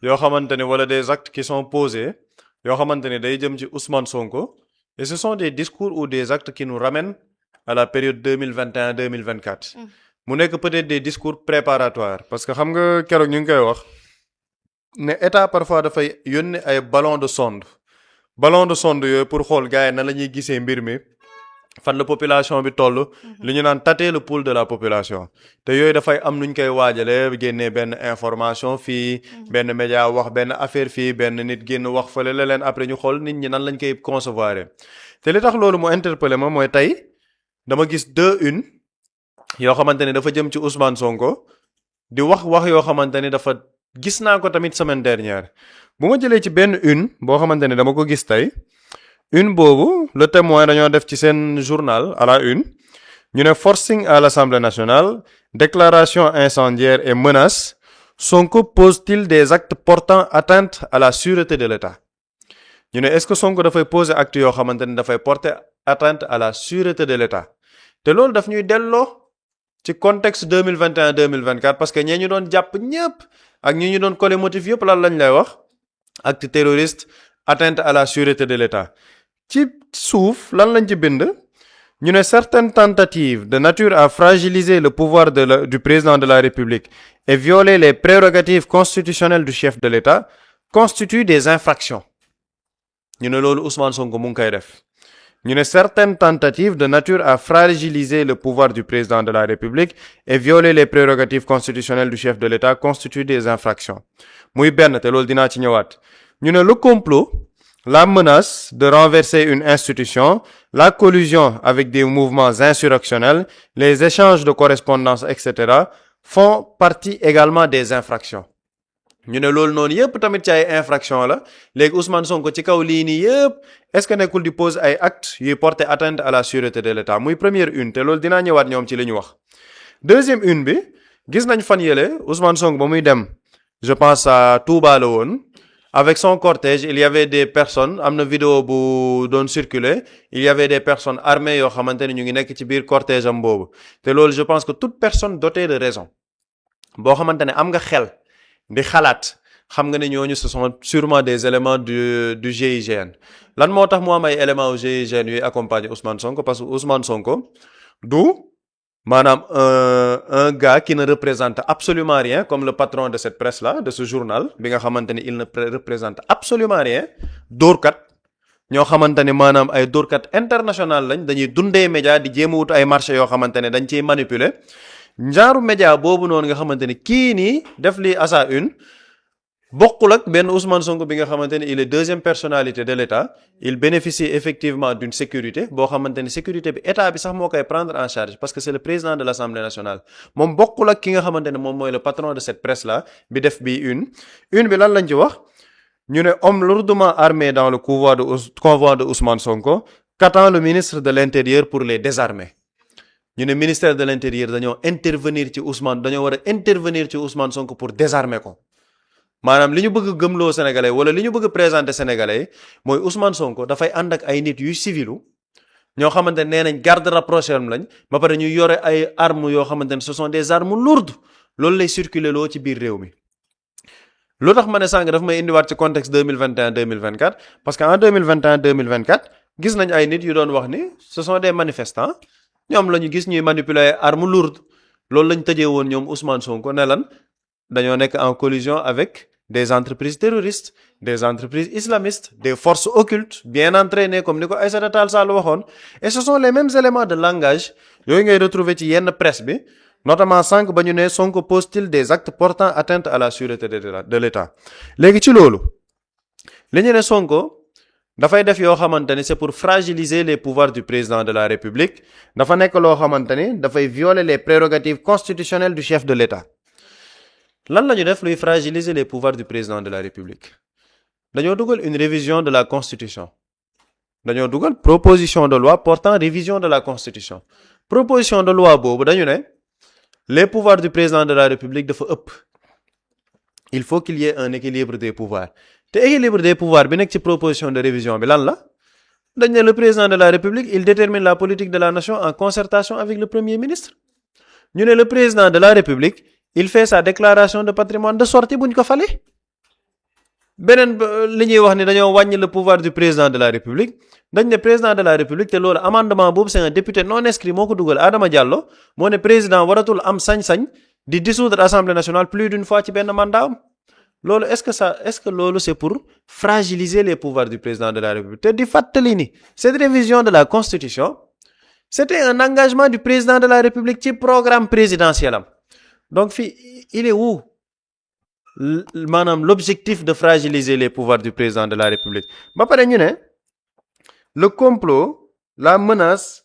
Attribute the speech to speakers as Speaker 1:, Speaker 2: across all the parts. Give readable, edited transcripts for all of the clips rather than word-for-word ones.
Speaker 1: yoo xamante ne wala des actes qui sont posés yoo xamante ne day jëm ci Ousmane Sonko et ce sont des discours ou des actes qui nous ramènent à la période 2021-2024 mu nekk peut-être des discours préparatoires parce que xam nga keroog ñu ngi koy wax ne état parfois dafay yónni ay ballon de sonde yooyu pour xool gars yi na la ñuy gisee mbir mi fan la population bi toll li ñu naan tâter le pouls de la population te yooyu dafay am nuñ koy waajalee génnee benn information fii benn média wax benn affaire fii benn nit génn wax fële la leen après ñu xool nit ñi nan lañ koy concevoir te li tax loolu mu interpellé ma mooy tey dama gis 2-1 yoo xamante ni dafa jëm ci Ousmane Sonko di wax yoo xamante ni dafa gis naa ko tamit semaine dernière bu ma jëlee ci benn une boo xamante ni dama ko gis tey une boobu le témoin dañoo def ci seen journal à la une ñu ne forcing à l'Assemblée nationale déclaration incendiaire et menace Sonko pose-t-il des actes portant atteinte à la sûreté de l'État ñu ne est-ce que Sonko dafay poser actes yoo xamante ni dafay porter atteinte à la sûreté de l'État te loolu daf ñuy delloo ci contexte 2021-2024 parce que ñee ñu doon jàpp ñëpp ak ñi ñu doon collé motif yëpp lan lañ lay wax acte terroriste atteinte à la sûreté de l'État ci suuf lan lañ ci bind ñu ne certaines tentatives de nature à fragiliser le pouvoir du président de la République et violer les prérogatives constitutionnelles du chef de l'État constituent des infractions ñu ne loolu Ousmane Sonko mu ngi koy def ñu ne certaines tentatives de nature à fragiliser le pouvoir du président de la République et violer les prérogatives constitutionnelles du chef de l'État constituent des infractions muy benn te loolu dinaa ci ñëwaat ñu ne le complot la menace de renverser une institution la collusion avec des mouvements insurrectionnels les échanges de correspondance etc. font partie également des infractions ñu ne loolu noonu yëpp tamit ci ay infraction la léegi Ousmane Sonko ci kaw lii nii yëpp est-ce que nekkul di pose ay actes yuy porter atteinte à la sûreté de l'État muy première une te loolu dinaa ñëwaat ñoom ci li ñu wax deuxième une bi gis nañ fan yële Ousmane Sonko ba muy dem je pense à Touba la woon avec son cortège il y avait des personnes am na vidéo bu doon circuler il y avait des personnes armées yoo xamante ne ñu ngi nekk ci biir cortège am boobu te loolu je pense que toute personne dotée de raison boo xamante ne am nga xel di xalaat xam nga ne ñooñu ce sont sûrement des éléments du GIGN lan moo tax mu am ay éléments du GIGN yuy accompagner Ousmane Sonko parce que Ousmane Sonko du maanaam un gars qui ne représente absolument rien comme le patron de cette presse là de ce journal bi nga xamante ni il ne représente absolument rien dóorkat ñoo xamante ne maanaam ay dóorkat international lañ dañuy dundee média di jéem a wut ay marché yoo xamante ne dañ ciy manipuler genre média boobu noonu nga xamante ni kii nii def lii à sa une bokkul ak benn Ousmane Sonko bi nga xamante ni il est deuxième personnalité de l'État il bénéficie effectivement d'une sécurité boo xamante ni sécurité bi état bi sax moo koy prendre en charge parce que c'est le président de l'Assemblée nationale moom bokkul ak ki nga xamante ne moom mooy le patron de cette presse là bi def bi une bi lan lañ ci wax ñu ne homme lourdement armé dans le convoi de Ousmane Sonko qu'attend le ministre de l'Intérieur pour les désarmer ñu ne ministère de l'Intérieur dañoo intervenir ci Ousmane dañoo war a intervenir ci Ousmane Sonko pour désarmer ko maanaam li ñu bëgg gëmloo sénégalais wala li ñu bëgg présenter sénégalais mooy Ousmane Sonko dafay ànd ak ay nit yuy civilu ñoo xamante ne nee nañ garde rapproché am lañ ba pare ñu yore ay armes yoo xamante ne ce sont des armes lourdes loolu lay circuler loo ci biir réew mi. lu tax ma ne sànq daf may indiwaat ci contexte 2021-2024 parce que en 2021-2024 gis nañ ay nit yu doon wax ni ce sont des manifestants ñoom la ñu gis ñuy manipuler armes lourdes loolu lañ tëjee woon ñoom Ousmane Sonko ne lan dañoo nekk en collusion avec des entreprises terroristes des entreprises islamistes des forces occultes bien entraînées comme ni ko Aïssata Tall Sall waxoon et ce sont les mêmes éléments de langage yooyu ngay retrouver ci yenn presse bi notamment sànq ba ñu ne Sonko pose-t-il des actes portant atteinte à la sûreté de l'État léegi ci loolu li ñu ne Sonko dafay def yoo xamante ni c'est pour fragiliser les pouvoirs du président de la République dafa nekk loo xamante ni dafay violer les prérogatives constitutionnelles du chef de l'État lan la ñu def luy fragiliser les pouvoirs du président de la République dañoo dugal une révision de la Constitution dañoo dugal proposition de loi portant révision de la Constitution proposition de loi boobu dañu ne les pouvoirs du président de la République dafa ëpp il faut qu'il y ait un équilibre des pouvoirs te équilibre des pouvoirs bi nekk ci proposition de révision bi lan la dañ ne le président de la République il détermine la politique de la nation en concertation avec le premier ministre ñu ne le président de la République il fait sa déclaration de patrimoine de sortie bu ñu ko fale beneen li ñuy wax ni dañoo wàññi le pouvoir du président de la république dañ ne président de la république te loolu amendement boobu c'est un député non inscrit moo ko dugal Adama Diallo moo ne président waratul am sañ-sañ di dissoudre assemblée nationale plus d'une fois ci benn mandat am loolu est-ce que loolu c'est pour fragiliser les pouvoirs du président de la république te di fàttali ni cette révision de la constitution c'était un engagement du président de la république ci programme présidentiel am donc fii il est où maanaam l'objectif de fragiliser les pouvoirs du président de la république ba pare ñu ne le complot la menace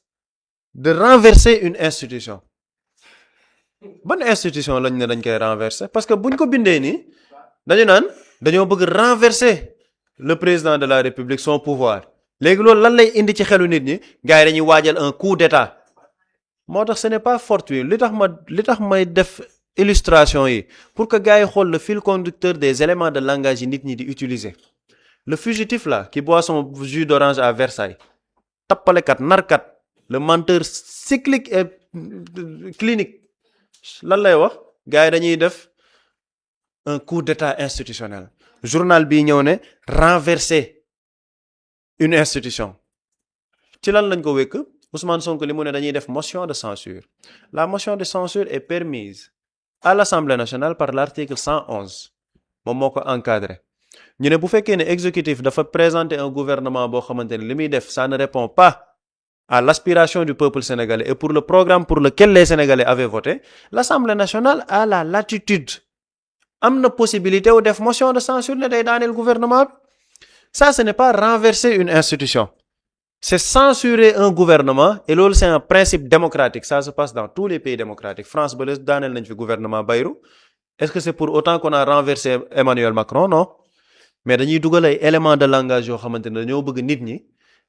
Speaker 1: de renverser une institution ban institution lañ ne dañ koy renverser parce que buñ ko bindee nii dañu naan dañoo bëgg renverser le président de la république son pouvoir léegi loolu lan lay indi ci xelu nit ñi gars yi dañuy waajal un coup d'état moo tax ce n'est pas fortuit li tax may def illustration yi pour que gars yi xool le fil conducteur des éléments de langage yi nit ñi di utiliser le fugitif là qui boit son jus d'orange à Versailles tappalekat narkat le menteur cyclique et clinique lan lay wax gars yi dañuy def un coup d'état institutionnel journal bii ñëw ne renverser une institution ci lan lañ ko wékk Ousmane Sonko li mu ne dañuy def motion de censure la motion de censure est permise à l'Assemblée nationale par l'article 111 moom moo ko encadré ñu ne bu fekkee ne exécutif dafa présenter un gouvernement boo xamante ne li muy def ça ne répond pas à l'aspiration du peuple sénégalais et pour le programme pour lequel les Sénégalais avaient voté l'Assemblée nationale a la latitude am na possibilité wu def motion de censure ne day daaneel gouvernement bi ça ce n'est pas renverser une institution c'est censurer un gouvernement et loolu c'est un principe démocratique ça se passe dans tous les pays démocratiques France ba les daaneel nañ fi gouvernement Bayrou est-ce que c'est pour autant qu'on a renversé Emmanuel Macron non mais dañuy dugal ay éléments de langage yoo xamante ne dañoo bëgg nit ñi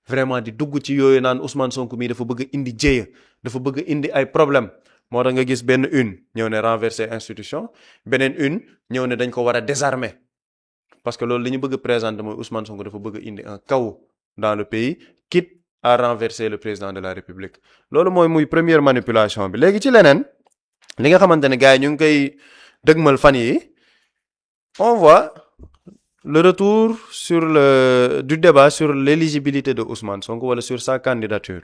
Speaker 1: vraiment di dugg ci yooyu naan Ousmane Sonko mii dafa bëgg indi jéeya dafa bëgg indi ay problème moo tax nga gis benn une ñëw ne renverser institution beneen une ñëw ne dañ ko war a désarmer parce que loolu li ñu bëgg présenter mooy Ousmane Sonko dafa bëgg indi un chaos dans le pays quitte à renverser le président de la République loolu mooy muy première manipulation bi léegi ci leneen li nga xamante ne gars yi ñu ngi koy dëgmal fan yi on voit le retour du débat sur l'éligibilité de Ousmane Sonko wala sur sa candidature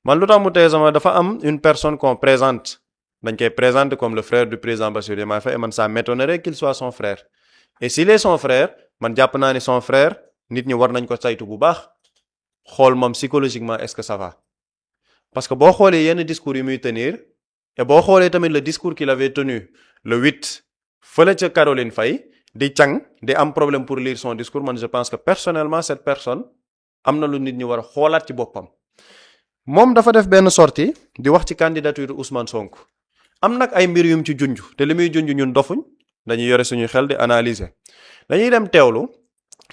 Speaker 1: man lu tax mu tey sama dafa am une personne qu'on présente dañ koy présenter comme le frère du président Bassirou Diomaye Faye et man ça m'étonnerait qu'il soit son frère et s'il est son frère man jàpp naa ni son frère nit ñi war nañ ko saytu bu baax xool moom psychologiquement est-ce que ça va parce que boo xoolee yenn discours yi muy tenir et boo xoolee tamit le discours qu'il avait tenu le 8 fële ca Caroline Faye di càng di am problème pour lire son discours man je pense que personnellement cette personne am na lu nit ñi war a xoolaat ci boppam moom dafa def benn sortie di wax ci candidature Ousmane Sonko am nag ay mbir yum ci junj te li muy junj ñun dofuñ dañuy yore suñuy xel di analyser dañuy dem teewlu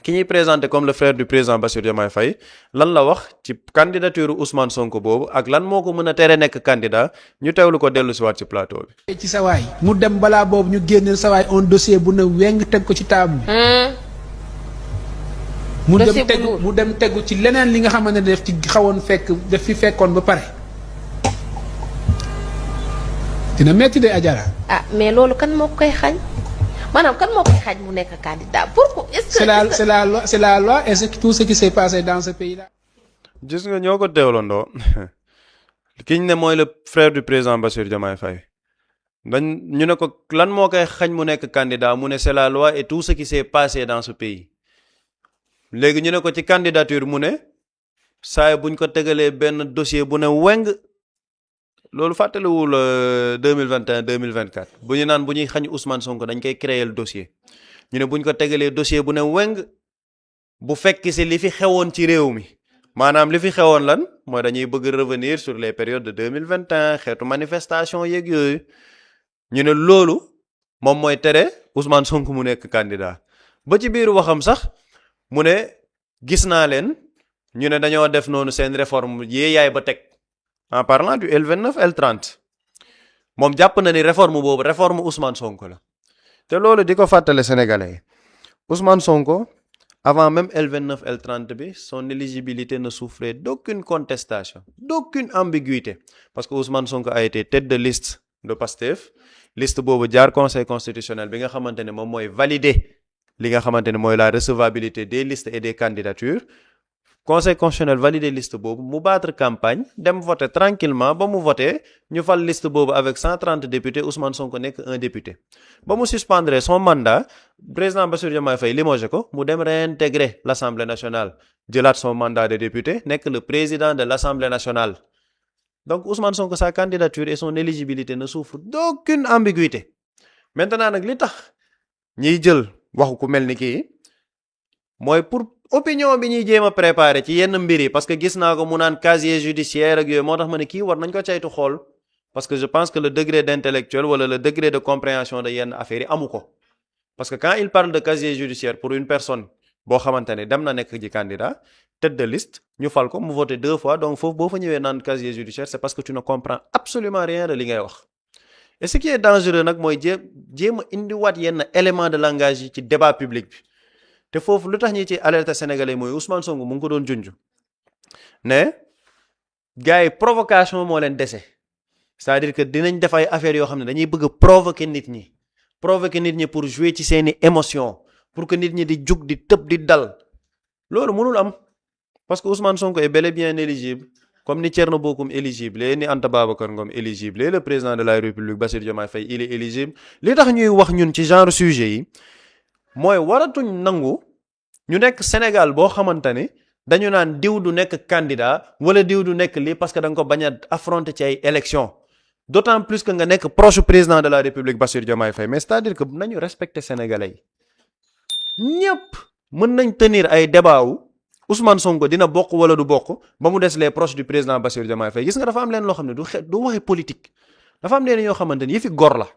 Speaker 1: ki ñuy présenté comme le frère du président Bassirou Diomaye Faye lan la wax ci candidature Ousmane Sonko boobu ak lan moo ko mën a tere nekk candidat ñu teewlu ko dellu si waat ci plateau bi.
Speaker 2: ci sawaay mu dem balaa boobu ñu génneel sawaay un dossier bu ne weng teg ko ci table bi. mu dem tegu ci leneen li nga xamante ne def ci xawoon def fi fekkoon ba pare. dina metti de Adjara.
Speaker 3: ah mais loolu kan moo koy xañ. maanaam kan moo koy xaaj mu nekk candidat pourquoi est-ce que
Speaker 2: c'est la loi et c'est tout ce qui s'est passé dans ce pays-là.
Speaker 1: gis nga ñoo ko teewlandoo ki ñu ne mooy le frère du président Bassirou Diomaye Faye ñu ne ko lan moo koy xañ mu nekk candidat mu ne c'est la loi et tout ce qui s'est passé dans ce pays léegi ñu ne ko ci candidature mu ne saa buñ ko tegalee benn dossier bu ne weng loolu fàttaliwul 2021 2024 bu ñu naan bu ñuy xañ Ousmane Sonko dañ koy créer le dossier ñu ne bu ñu ko tegalee dossier bu ne weng bu fekk si li fi xewoon ci réew mi maanaam li fi xewoon lan mooy dañuy bëgg revenir sur les périodes de 2021 xeetu manifestation yeeg yooyu ñu ne loolu moom mooy tere Ousmane Sonko mu nekk candidat ba ci biir waxam sax mu ne gis naa leen ñu ne dañoo def noonu seen réforme yaay ba teg. En parlant du L29 L30 moom jàpp na ni réforme boobu réforme Ousmane Sonko la te loolu di ko fàttale sénégalais yi Ousmane Sonko avant même L29 L30 bi son éligibilité ne souffrait d'aucune contestation d'aucune ambiguïté parce que Ousmane Sonko a été tête de liste de Pastef liste boobu jaar conseil constitutionnel bi nga xamante ne moom mooy valider li nga xamante ne mooy la recevabilité des listes et des candidatures conseil constitutionnel validé liste boobu mu battre campagne dem voter tranquillement ba mu voter ñu fal liste boobu avec 130 députés Ousmane Sonko nekk un député ba mu suspendre son mandat président Bassirou Diomaye Faye limogé ko mu dem réintégrer l'Assemblée nationale jëlaat son mandat de député nekk le président de l'Assemblée nationale donc Ousmane Sonko sa candidature et son éligibilité ne souffrent d'aucune ambiguïté maintenant nag li tax ñiy jël waxu ku mel ni kii mooy pour opinion bi ñuy jéem a préparer ci yenn mbir yi parce que gis naa ko mu naan casier judiciaire ak yooyu moo tax ma ne kii war nañ ko caytu xool parce que je pense que le degré d'intellectuel wala le degré de compréhension de yenn affaires yi amu ko parce que quand il parle de casier judiciaire pour une personne boo xamante ne dem na nekk ji candidat tête de liste ñu fal ko mu voté 2 fois donc foofu boo fa ñëwee naan casier judiciaire c'est parce que tu ne comprends absolument rien de li ngay wax et ce qui est dangereux nag mooy jéem a indiwaat yenn élément de langage yi ci débat public bi te foofu lu tax ñi ci alerte sénégalais mooy Ousmane Sonko mu ngi ko doon junj ne gars yi provocation moo leen dese c'est-à-dire que dinañ def ay affaires yoo xam ne dañuy bëgg a provoquer nit ñi pour jouer ci seeni émotion pour que nit ñi di jug di tëb di dal loolu mënul am parce que Ousmane Sonko est bel et bien éligible comme ni Thierno Bocoum éligible et ni Anta Babacar Ngom éligible et le président de la République Bassirou Diomaye Faye il est éligible li tax ñuy wax ñun ci genre sujet yi mooy waratuñ nangu ñu nekk Sénégal boo xamante ne dañu naan diw du nekk candidat wala diw du nekk lii parce que da nga ko bañ a affronter ci ay élections d'autant plus que nga nekk proche président de la République Bassirou Diomaye Faye mais c'est-à-dire que nañu respecter sénégalais yi ñëpp mën nañ tenir ay débat wu Ousmane Sonko dina bokk wala du bokk ba mu des les proches du président Bassirou Diomaye Faye gis nga dafa am leen loo xam ne du waxi politique dafa am leen yoo xamante ni yëfi gor la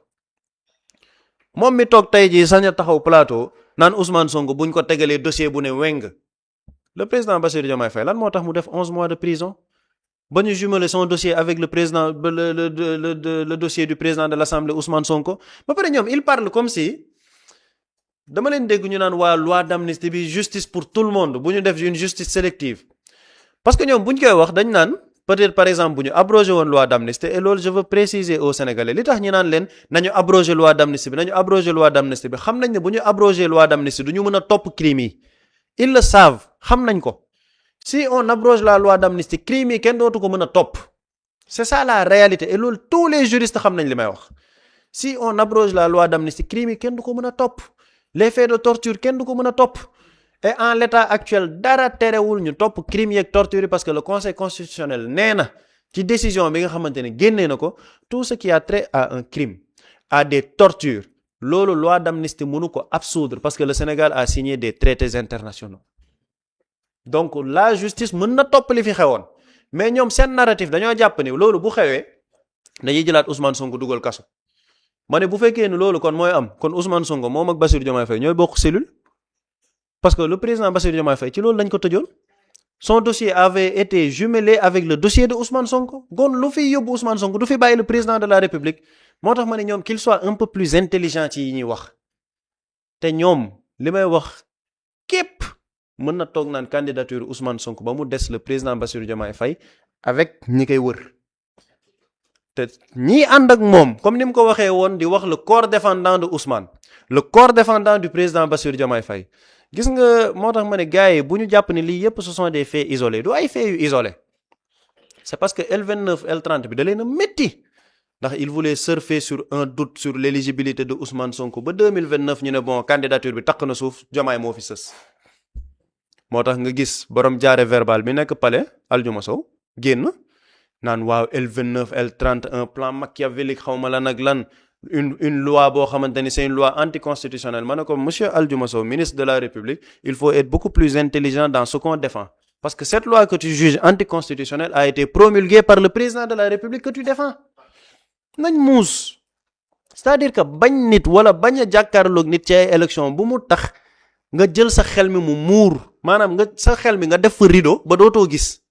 Speaker 1: moom mi toog tey jii sañ a taxaw plateau naan Ousmane Sonko buñ ko tegalee dossier bu ne weng le président Bassirou Diomaye Faye lan moo tax mu def 11 mois de prison ba ñu jumeler son dossier avec le président le dossier du président de l'Assemblée Ousmane Sonko ba pare ñoom il parle comme si dama leen dégg ñu naan waa loi d'amnistie bi justice pour tout le monde bu ñu def une justice sélective parce que ñoom bu ñu koy wax dañ naan peut-être par exemple bu ñu abrogé woon loi d'amnistie et loolu je veux préciser aux Sénégalais li tax ñu naan leen nañu abrogé loi d'amnistie bi xam nañ ne bu ñu abrogé loi d'amnistie du ñu mën a topp crimes yi ils le savent xam nañ ko si on abroge la loi d'amnistie crimes yi kenn dootu ko mën a topp c'est ça la réalité et loolu tous les juristes xam nañ li may wax si on abroge la loi d'amnistie crimes yi kenn du ko mën a topp les faits de torture kenn du ko mën a topp et en l'état actuel dara terewul ñu topp crimes yeeg torture yi parce que le conseil constitutionnel nee na ci décision bi nga xamante ne génnee na ko tout ce qui a trait à un crime à des tortures loolu loi d'amnistie mënu ko absoudre parce que le Sénégal a signé des traités internationaux donc la justice mën na topp li fi xewoon mais ñoom seen narratif dañoo jàpp ni loolu bu xewee dañuy jëlaat Ousmane Sonko dugal kaso ma ne bu fekkee ni loolu kon mooy am kon Ousmane Sonko moom ak Bassirou Diomaye Faye ñooy bokk cellule parce que le président Bassirou Diomaye Faye ci loolu lañ ko tëjoon son dossier avait été jumelé avec le dossier de Ousmane Sonko gon lu fi yóbbu Ousmane Sonko du fi bàyyi le président de la République moo tax ma ne ñoom qu'il soit un peu plus intelligent ci yi ñuy wax te ñoom li may wax képp mën na toog naan candidature Ousmane Sonko ba mu des le président Bassirou Diomaye Faye avec ñi koy wër te ñii ànd ak moom comme ni mu ko waxee woon di wax le corps défendant de Ousmane le corps défendant du président Bassirou Diomaye Faye gis nga moo tax ma ne gars yi bu ñu jàpp ne lii yépp ce sont des faits isolés du ay faits yu isolés c'est parce que L29 L30 bi da leen a métti ndax il voulait surfer sur un doute sur l'éligibilité de Ousmane Sonko ba 2029 ñu ne bon candidature bi takk na suuf Diomaye moo fi sës moo tax nga gis borom jaare verbal bi nekk palais Aljuma Sow génn naan waaw L29 L30 un plan machiavélique xawma lan ak lan une loi boo xamante ni c'est une loi anticonstitutionnelle ma ne ko monsieur Aljuma Sow ministre de la République il faut être beaucoup plus intelligent dans ce qu'on défend parce que cette loi que tu juges anticonstitutionnelle a été promulguée par le président de la République que tu défends nañ muus c'est-à-dire que bañ nit wala bañ a jàkkaarloog nit ci ay élection bu mu tax nga jël sa xel mi mu muur maanaam nga sa xel mi nga def fa rideau ba dootoo gis